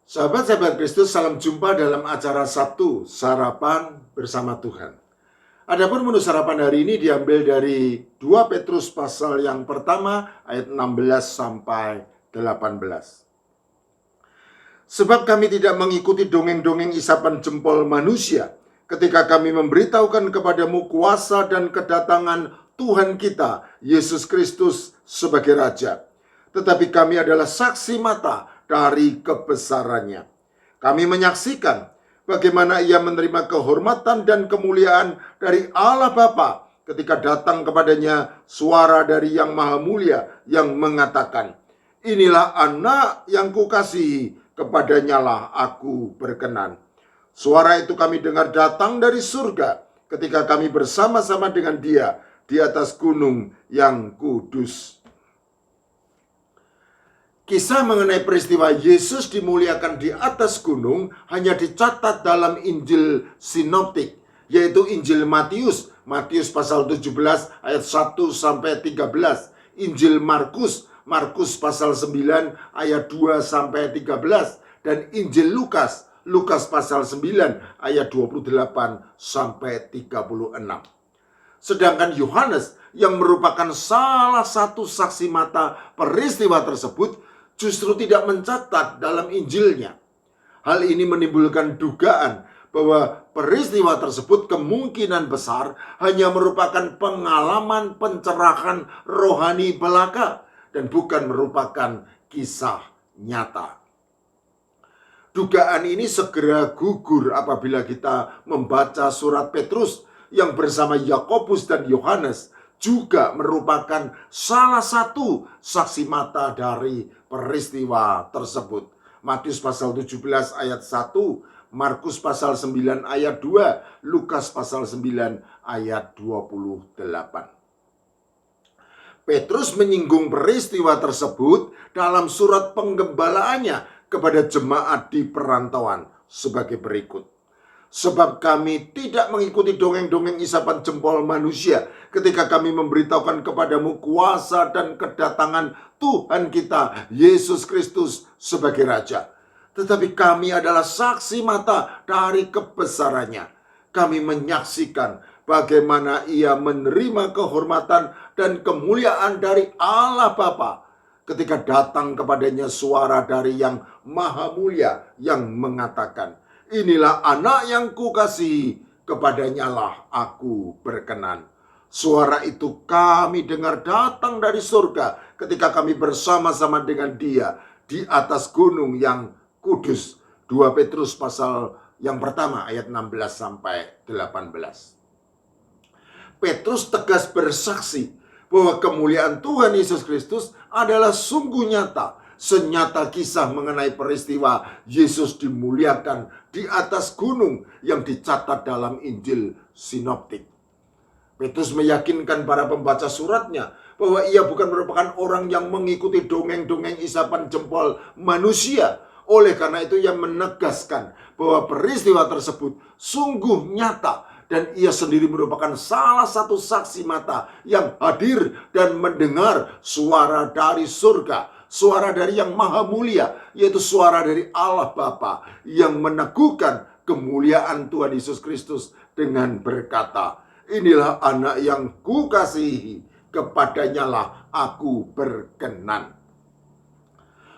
Sahabat-sahabat Kristus, salam jumpa dalam acara Sabtu, Sarapan Bersama Tuhan. Adapun menu sarapan hari ini diambil dari 2 Petrus pasal yang pertama ayat 16 sampai 18. Sebab kami tidak mengikuti dongeng-dongeng isapan jempol manusia ketika kami memberitahukan kepadamu kuasa dan kedatangan Tuhan kita, Yesus Kristus sebagai Raja. Tetapi kami adalah saksi mata dari kebesarannya. Kami menyaksikan bagaimana ia menerima kehormatan dan kemuliaan dari Allah Bapa ketika datang kepadanya suara dari Yang Maha Mulia yang mengatakan, "Inilah anak yang kukasihi, kepadanya lah aku berkenan." Suara itu kami dengar datang dari surga ketika kami bersama-sama dengan Dia di atas gunung yang kudus. Kisah mengenai peristiwa Yesus dimuliakan di atas gunung hanya dicatat dalam Injil sinoptik, yaitu Injil Matius pasal 17 ayat 1 sampai 13, Injil Markus pasal 9 ayat 2 sampai 13, dan Injil Lukas pasal 9 ayat 28 sampai 36. Sedangkan Yohanes yang merupakan salah satu saksi mata peristiwa tersebut justru tidak mencatat dalam Injilnya. Hal ini menimbulkan dugaan bahwa peristiwa tersebut kemungkinan besar hanya merupakan pengalaman pencerahan rohani belaka dan bukan merupakan kisah nyata. Dugaan ini segera gugur apabila kita membaca surat Petrus yang bersama Yakobus dan Yohanes juga merupakan salah satu saksi mata dari peristiwa tersebut. Matius pasal 17 ayat 1, Markus pasal 9 ayat 2, Lukas pasal 9 ayat 28. Petrus menyinggung peristiwa tersebut dalam surat penggembalaannya kepada jemaat di perantauan sebagai berikut. Sebab kami tidak mengikuti dongeng-dongeng isapan jempol manusia ketika kami memberitahukan kepadamu kuasa dan kedatangan Tuhan kita, Yesus Kristus sebagai Raja. Tetapi kami adalah saksi mata dari kebesarannya. Kami menyaksikan bagaimana ia menerima kehormatan dan kemuliaan dari Allah Bapa ketika datang kepadanya suara dari Yang Maha Mulia yang mengatakan, "Inilah anak yang kukasihi, kepadanya lah aku berkenan." Suara itu kami dengar datang dari surga ketika kami bersama-sama dengan Dia di atas gunung yang kudus. 2 Petrus pasal yang pertama ayat 16 sampai 18. Petrus tegas bersaksi bahwa kemuliaan Tuhan Yesus Kristus adalah sungguh nyata. Senyata kisah mengenai peristiwa Yesus dimuliakan di atas gunung yang dicatat dalam Injil sinoptik. Petrus meyakinkan para pembaca suratnya bahwa ia bukan merupakan orang yang mengikuti dongeng-dongeng isapan jempol manusia. Oleh karena itu ia menegaskan bahwa peristiwa tersebut sungguh nyata dan ia sendiri merupakan salah satu saksi mata yang hadir dan mendengar suara dari surga. Suara dari Yang Maha Mulia, yaitu suara dari Allah Bapa yang meneguhkan kemuliaan Tuhan Yesus Kristus dengan berkata, "Inilah anak yang kukasihi, kepadanya lah aku berkenan."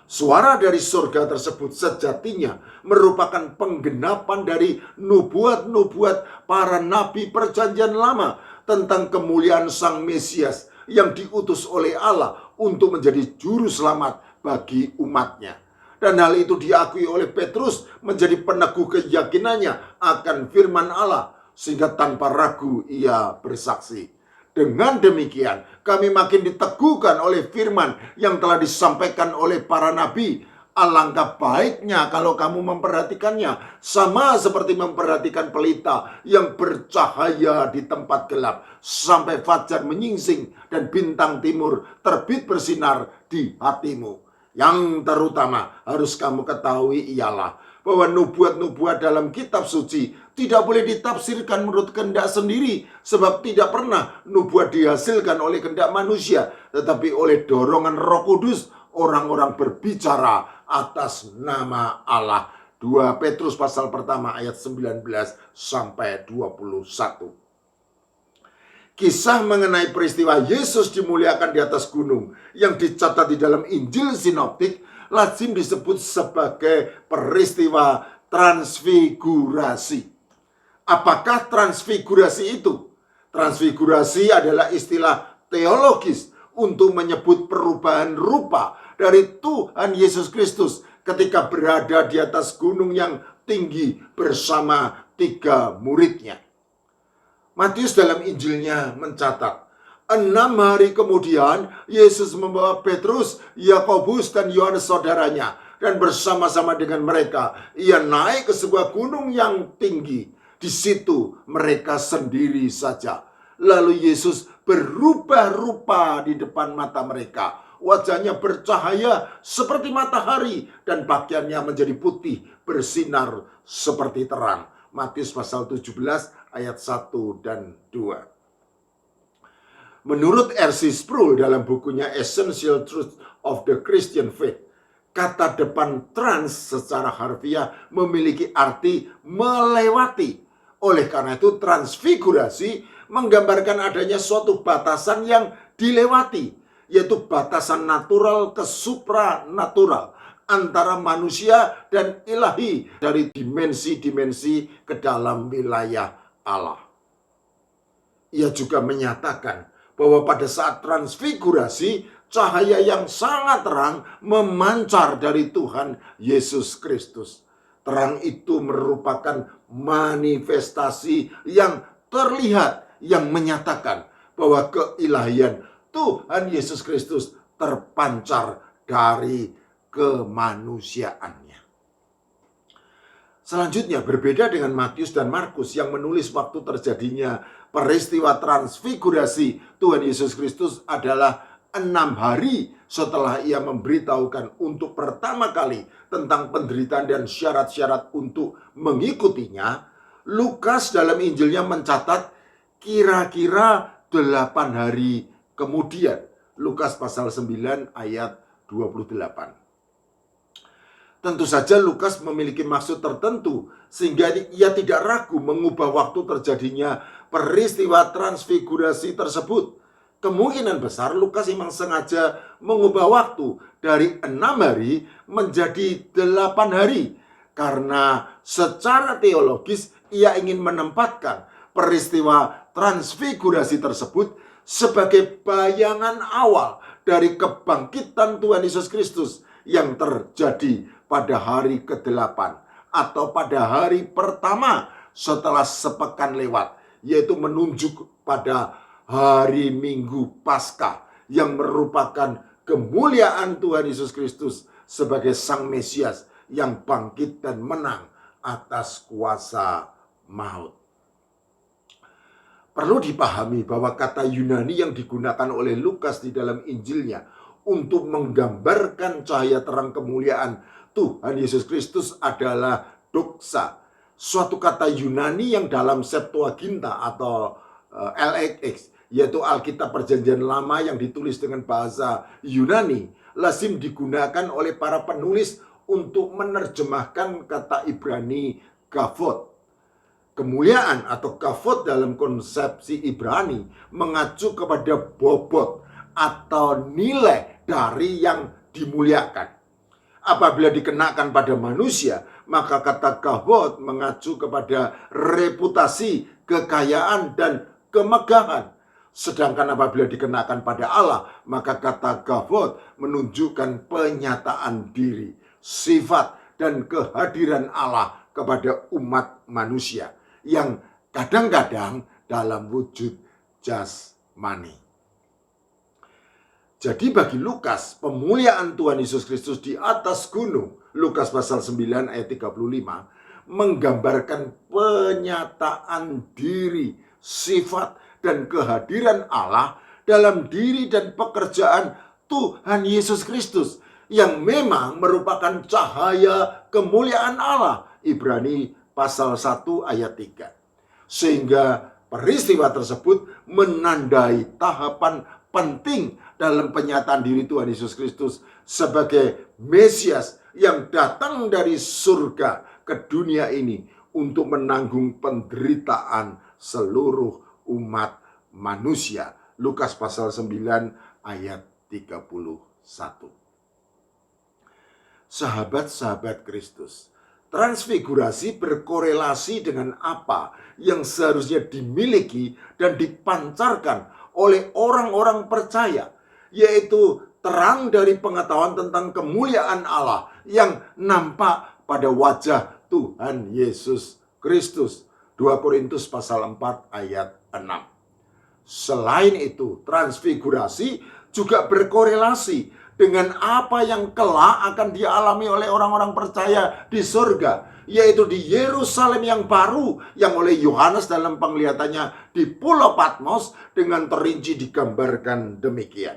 Suara dari surga tersebut sejatinya merupakan penggenapan dari nubuat-nubuat para nabi perjanjian lama tentang kemuliaan Sang Mesias yang diutus oleh Allah untuk menjadi juru selamat bagi umatnya. Dan hal itu diakui oleh Petrus menjadi peneguh keyakinannya akan firman Allah, sehingga tanpa ragu ia bersaksi. Dengan demikian, kami makin diteguhkan oleh firman yang telah disampaikan oleh para nabi. Alangkah baiknya kalau kamu memperhatikannya, sama seperti memperhatikan pelita yang bercahaya di tempat gelap, sampai fajar menyingsing dan bintang timur terbit bersinar di hatimu. Yang terutama harus kamu ketahui ialah bahwa nubuat-nubuat dalam kitab suci tidak boleh ditafsirkan menurut kehendak sendiri, sebab tidak pernah nubuat dihasilkan oleh kehendak manusia, tetapi oleh dorongan Roh Kudus orang-orang berbicara atas nama Allah. 2 Petrus pasal pertama ayat 19 sampai 21. Kisah mengenai peristiwa Yesus dimuliakan di atas gunung yang dicatat di dalam Injil Sinoptik lazim disebut sebagai peristiwa transfigurasi. Apakah transfigurasi itu? Transfigurasi adalah istilah teologis untuk menyebut perubahan rupa dari Tuhan Yesus Kristus ketika berada di atas gunung yang tinggi bersama 3 muridnya. Matius dalam Injilnya mencatat, 6 hari kemudian Yesus membawa Petrus, Yakobus, dan Yohanes saudaranya, dan bersama-sama dengan mereka ia naik ke sebuah gunung yang tinggi. Di situ mereka sendiri saja. Lalu Yesus berubah rupa di depan mata mereka. Wajahnya bercahaya seperti matahari dan pakaiannya menjadi putih bersinar seperti terang. Matius pasal 17 ayat 1 dan 2. Menurut R.C. Sproul dalam bukunya Essential Truth of the Christian Faith, kata depan trans secara harfiah memiliki arti melewati. Oleh karena itu transfigurasi menggambarkan adanya suatu batasan yang dilewati, yaitu batasan natural ke supranatural, antara manusia dan ilahi, dari dimensi-dimensi ke dalam wilayah Allah. Ia juga menyatakan bahwa pada saat transfigurasi, cahaya yang sangat terang memancar dari Tuhan Yesus Kristus. Terang itu merupakan manifestasi yang terlihat, yang menyatakan bahwa keilahian Tuhan Yesus Kristus terpancar dari kemanusiaannya. Selanjutnya, berbeda dengan Matius dan Markus yang menulis waktu terjadinya peristiwa transfigurasi Tuhan Yesus Kristus adalah 6 hari setelah ia memberitahukan untuk pertama kali tentang penderitaan dan syarat-syarat untuk mengikutinya. Lukas dalam Injilnya mencatat kira-kira 8 hari kemudian. Lukas pasal 9 ayat 28. Tentu saja Lukas memiliki maksud tertentu sehingga ia tidak ragu mengubah waktu terjadinya peristiwa transfigurasi tersebut. Kemungkinan besar Lukas memang sengaja mengubah waktu dari 6 hari menjadi 8 hari. Karena secara teologis ia ingin menempatkan peristiwa transfigurasi tersebut sebagai bayangan awal dari kebangkitan Tuhan Yesus Kristus yang terjadi pada hari ke-8 atau pada hari pertama setelah sepekan lewat, yaitu menunjuk pada hari Minggu Paskah yang merupakan kemuliaan Tuhan Yesus Kristus sebagai Sang Mesias yang bangkit dan menang atas kuasa maut. Perlu dipahami bahwa kata Yunani yang digunakan oleh Lukas di dalam Injilnya untuk menggambarkan cahaya terang kemuliaan Tuhan Yesus Kristus adalah doxa, suatu kata Yunani yang dalam Septuaginta atau LXX, yaitu Alkitab Perjanjian Lama yang ditulis dengan bahasa Yunani, lazim digunakan oleh para penulis untuk menerjemahkan kata Ibrani kavod. Kemuliaan atau kavod dalam konsepsi Ibrani mengacu kepada bobot atau nilai dari yang dimuliakan. Apabila dikenakan pada manusia, maka kata kavod mengacu kepada reputasi, kekayaan, dan kemegahan. Sedangkan apabila dikenakan pada Allah, maka kata kavod menunjukkan penyataan diri, sifat, dan kehadiran Allah kepada umat manusia yang kadang-kadang dalam wujud jasmani. Jadi bagi Lukas, pemuliaan Tuhan Yesus Kristus di atas gunung, Lukas pasal 9 ayat 35, menggambarkan penyataan diri, sifat, dan kehadiran Allah dalam diri dan pekerjaan Tuhan Yesus Kristus yang memang merupakan cahaya kemuliaan Allah. Ibrani pasal 1 ayat 3. Sehingga peristiwa tersebut menandai tahapan penting dalam penyataan diri Tuhan Yesus Kristus sebagai Mesias yang datang dari surga ke dunia ini untuk menanggung penderitaan seluruh umat manusia. Lukas pasal 9 ayat 31. Sahabat-sahabat Kristus, transfigurasi berkorelasi dengan apa yang seharusnya dimiliki dan dipancarkan oleh orang-orang percaya, yaitu terang dari pengetahuan tentang kemuliaan Allah yang nampak pada wajah Tuhan Yesus Kristus. 2 Korintus pasal 4 ayat 6. Selain itu, transfigurasi juga berkorelasi dengan apa yang kelak akan dialami oleh orang-orang percaya di surga, yaitu di Yerusalem yang baru, yang oleh Yohanes dalam penglihatannya di Pulau Patmos dengan terinci digambarkan demikian.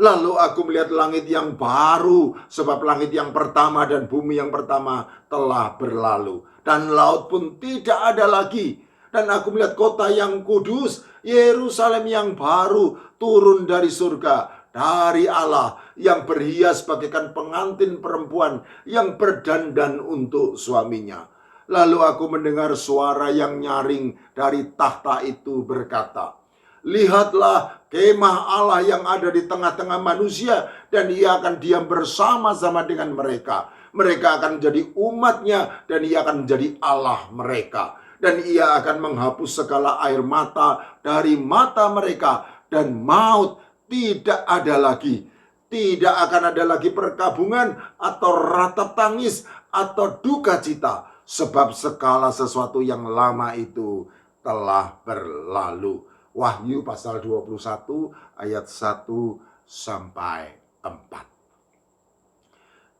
Lalu aku melihat langit yang baru, sebab langit yang pertama dan bumi yang pertama telah berlalu, dan laut pun tidak ada lagi. Dan aku melihat kota yang kudus, Yerusalem yang baru, turun dari surga, dari Allah, yang berhias bagaikan pengantin perempuan yang berdandan untuk suaminya. Lalu aku mendengar suara yang nyaring dari tahta itu berkata, "Lihatlah kemah Allah yang ada di tengah-tengah manusia, dan ia akan diam bersama-sama dengan mereka. Mereka akan menjadi umatnya, dan ia akan menjadi Allah mereka. Dan ia akan menghapus segala air mata dari mata mereka, dan maut tidak ada lagi. Tidak akan ada lagi perkabungan atau ratap tangis atau duka cita, sebab segala sesuatu yang lama itu telah berlalu." Wahyu pasal 21 ayat 1 sampai 4.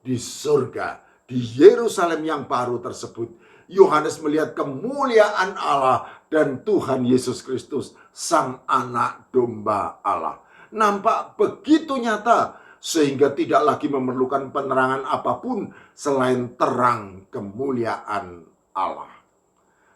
Di surga, di Yerusalem yang baru tersebut, Yohanes melihat kemuliaan Allah dan Tuhan Yesus Kristus, Sang Anak Domba Allah. Nampak begitu nyata sehingga tidak lagi memerlukan penerangan apapun selain terang kemuliaan Allah.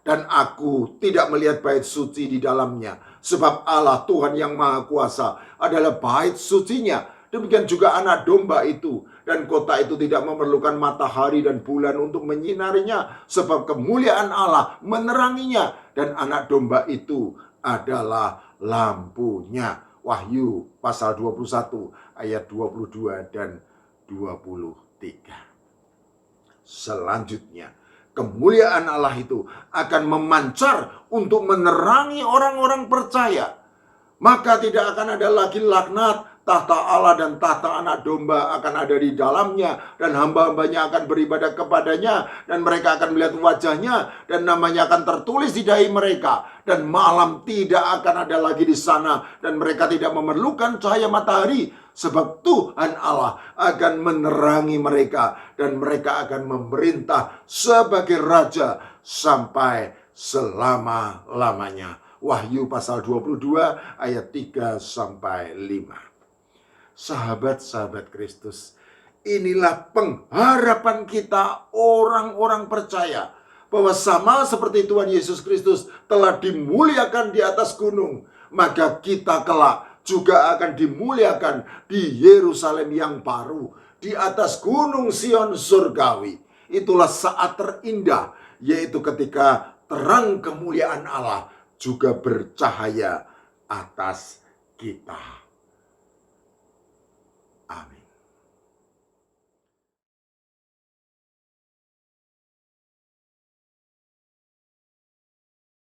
Dan aku tidak melihat bait suci di dalamnya, sebab Allah Tuhan yang Maha Kuasa adalah bait sucinya. Demikian juga Anak Domba itu. Dan kota itu tidak memerlukan matahari dan bulan untuk menyinarinya, sebab kemuliaan Allah meneranginya, dan Anak Domba itu adalah lampunya. Wahyu pasal 21 ayat 22 dan 23. Selanjutnya, kemuliaan Allah itu akan memancar untuk menerangi orang-orang percaya. Maka tidak akan ada lagi laknat. Tahta Allah dan tahta Anak Domba akan ada di dalamnya, dan hamba-hambanya akan beribadah kepadanya, dan mereka akan melihat wajahnya, dan namanya akan tertulis di dahi mereka. Dan malam tidak akan ada lagi di sana, dan mereka tidak memerlukan cahaya matahari, sebab Tuhan Allah akan menerangi mereka, dan mereka akan memerintah sebagai raja sampai selama-lamanya. Wahyu pasal 22 ayat 3 sampai 5. Sahabat-sahabat Kristus, inilah pengharapan kita orang-orang percaya, bahwa sama seperti Tuhan Yesus Kristus telah dimuliakan di atas gunung, maka kita kelak juga akan dimuliakan di Yerusalem yang baru, di atas gunung Sion surgawi. Itulah saat terindah, yaitu ketika terang kemuliaan Allah juga bercahaya atas kita. Amin.